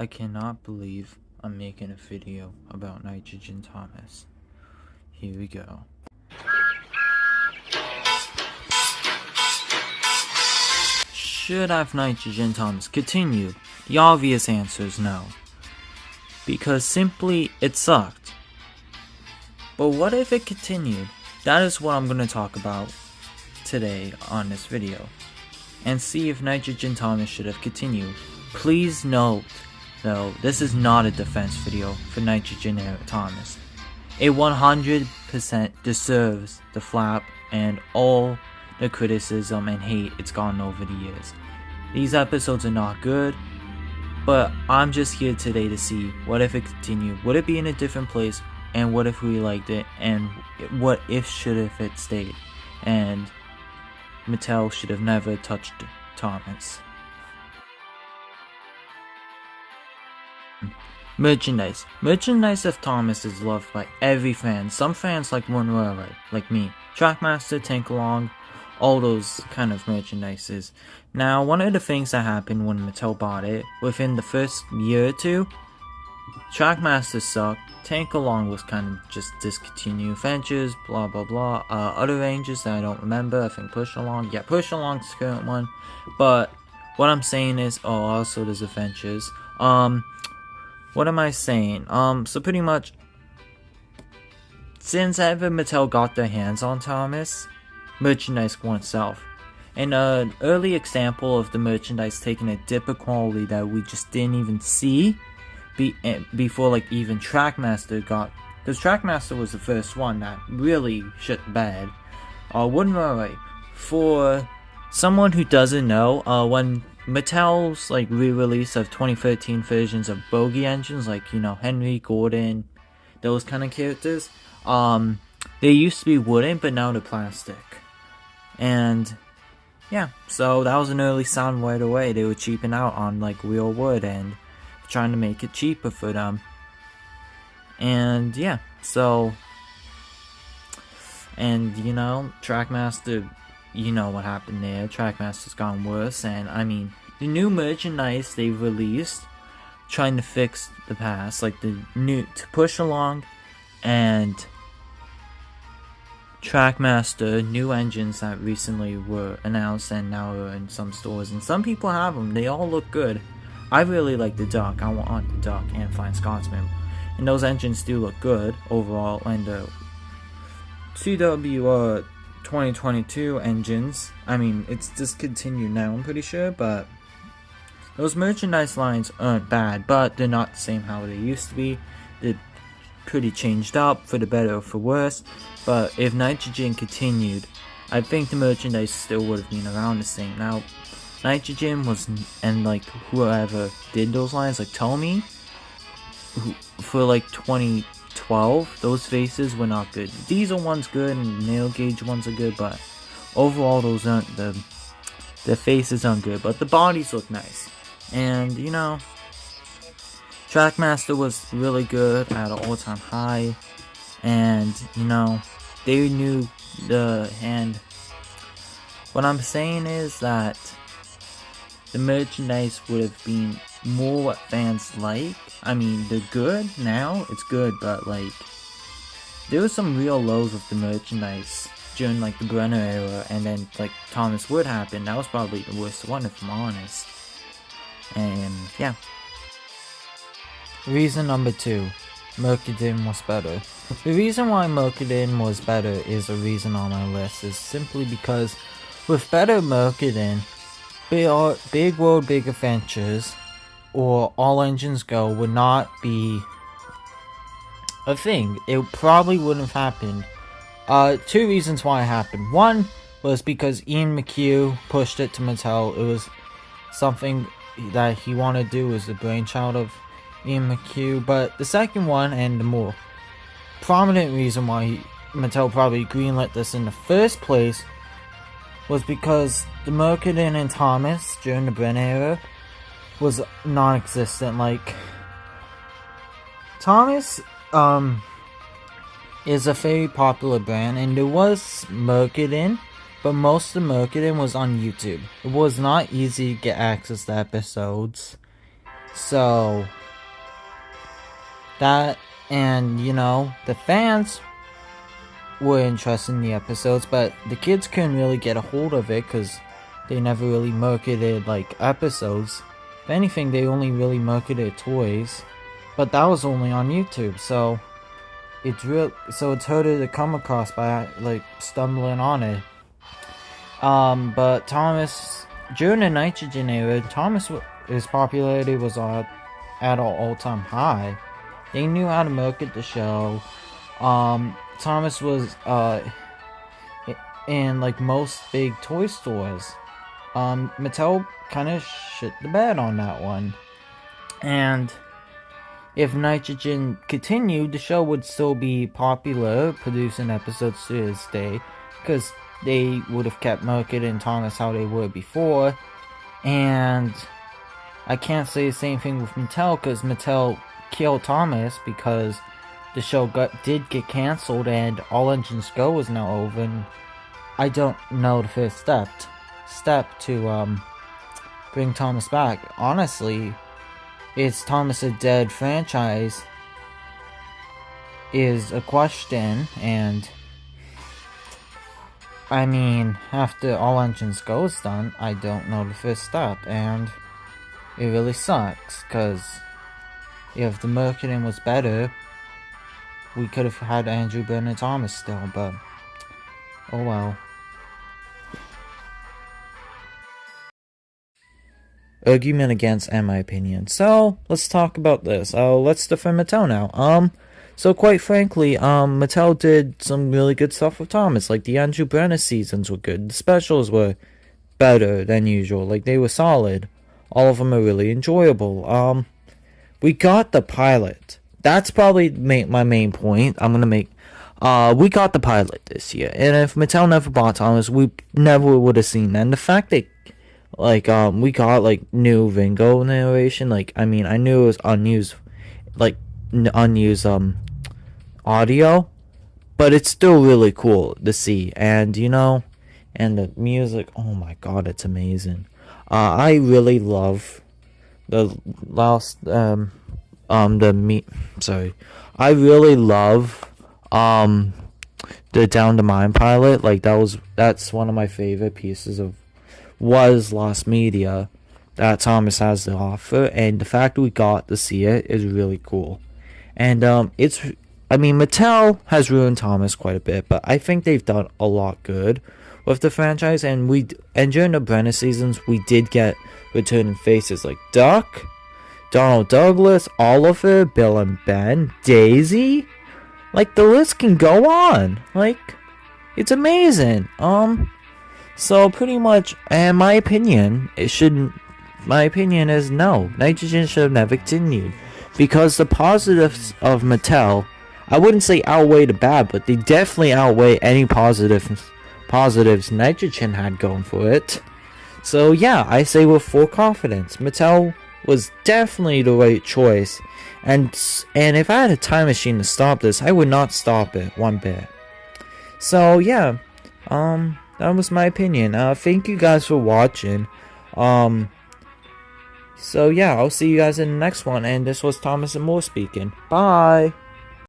I cannot believe I'm making a video about Nitrogen Thomas. Here we go. Should have Nitrogen Thomas continue? The obvious answer is no. Because simply, it sucked. But what if it continued? That is what I'm going to talk about today on this video. And see if Nitrogen Thomas should have continued. Please note, though, this is not a defense video for Nitrogen Thomas. It 100% deserves the flap and all the criticism and hate it's gotten over the years. These episodes are not good, but I'm just here today to see what if it continued. Would it be in a different place? And what if we liked it? And what if should have it stayed? And Mattel should have never touched Thomas. Merchandise. Merchandise of Thomas is loved by every fan. Some fans like Monroe, like me. Trackmaster, Tankalong, all those kind of merchandises. Now, one of the things that happened when Mattel bought it, within the first year or two, Trackmaster sucked, Tankalong was kind of just discontinued, Ventures, blah blah blah, other ranges that I don't remember, I think Push Along, yeah, Push Along's the current one, but what I'm saying is, also there's Adventures, what am I saying, so pretty much, since ever Mattel got their hands on Thomas, merchandise went south. And an early example of the merchandise taking a dip of quality that we just didn't even see before like even Trackmaster got, because Trackmaster was the first one that really shit the bed. Wouldn't worry. For someone who doesn't know, when Mattel's like re-release of 2013 versions of Bogey engines, like Henry, Gordon, those kind of characters, they used to be wooden, but now they're plastic. And yeah, so that was an early sign right away. They were cheaping out on like real wood and trying to make it cheaper for them. And yeah, so, and Trackmaster, what happened there. Trackmaster's gone worse, and I mean, the new merchandise they released, trying to fix the past, like the new to Push Along and Trackmaster, new engines that recently were announced and now are in some stores, and some people have them. They all look good. I really like the Duck. I want the Duck and Flying Scotsman, and those engines do look good overall. And the CW 2022 engines, I mean, it's discontinued now, I'm pretty sure, but those merchandise lines aren't bad, but they're not the same how they used to be. They're pretty changed up, for the better or for worse. But if Nitrogen continued, I think the merchandise still would have been around the same. Now, Nitrogen was, and like whoever did those lines, like Tommy, for like 2012, those faces were not good. Diesel one's good and nail gauge ones are good, but overall those aren't, the faces aren't good, but the bodies look nice. And Trackmaster was really good at an all-time high, and they knew the hand. What I'm saying is that the merchandise would have been more what fans like. I mean, they're good now, it's good, but like, there were some real lows of the merchandise during like the Brenner era, and then like Thomas Wood happened. That was probably the worst one, if I'm honest. And yeah. Reason number 2, Mercadin was better. The reason why Mercadin was better is a reason on my list, is simply because with better Mercadin, Big World, Big Adventures, or All Engines Go would not be a thing. It probably wouldn't have happened. 2 reasons why it happened. One was because Ian McHugh pushed it to Mattel. It was something that he wanted to do, was the brainchild of Ian McHugh. But the second one, and the more prominent reason why Mattel probably greenlit this in the first place, was because the Mercadin and Thomas during the Bren era was non-existent. Like, Thomas is a very popular brand, and there was Mercadin, but most of the Mercadin was on YouTube. It was not easy to get access to episodes, So that, and the fans were interested in the episodes, but the kids couldn't really get a hold of it because they never really marketed like episodes. If anything, they only really marketed toys, but that was only on YouTube, so it's harder to come across by like stumbling on it. But Thomas, during the Nitrogen era, his popularity was at an all-time high. They knew how to market the show. Thomas was in like most big toy stores. Mattel kind of shit the bed on that one. And if Nitrogen continued, the show would still be popular, producing episodes to this day, because they would have kept marketing Thomas how they were before. And I can't say the same thing with Mattel, because Mattel killed Thomas because the show did get cancelled and All Engines Go was now over, and I don't know the first step to bring Thomas back. Honestly, is Thomas a dead franchise is a question, and I mean, after All Engines Go is done, I don't know the first step, and it really sucks, because if the marketing was better, we could have had Andrew Bernard Thomas still, but oh well. Argument against and my opinion. So let's talk about this. Let's defend Mattel now. So quite frankly, Mattel did some really good stuff with Thomas. Like the Andrew Brenner seasons were good. The specials were better than usual. Like they were solid. All of them are really enjoyable. We got the pilot. That's probably my main point. I'm gonna make. We got the pilot this year, and if Mattel never bought Thomas, we never would have seen that. And the fact that we got like new Ringo narration. Like I mean, I knew it was unused audio, but it's still really cool to see. And and the music. Oh my god, it's amazing. I really love the last I really love the Down to Mine pilot. Like that's one of my favorite pieces of lost media that Thomas has to offer, and the fact that we got to see it is really cool. And Mattel has ruined Thomas quite a bit, but I think they've done a lot good with the franchise, and during the Brenner seasons we did get returning faces like Duck, Donald Douglas, Oliver, Bill and Ben, Daisy. Like the list can go on. Like it's amazing. So pretty much, and my opinion is no. Nitrogen should have never continued, because the positives of Mattel, I wouldn't say outweigh the bad, but they definitely outweigh any positives Nitrogen had going for it. So yeah, I say with full confidence, Mattel was definitely the right choice, and if I had a time machine to stop this, I would not stop it one bit. So yeah, that was my opinion. Thank you guys for watching. So yeah, I'll see you guys in the next one, and this was Thomas and Moore speaking. Bye!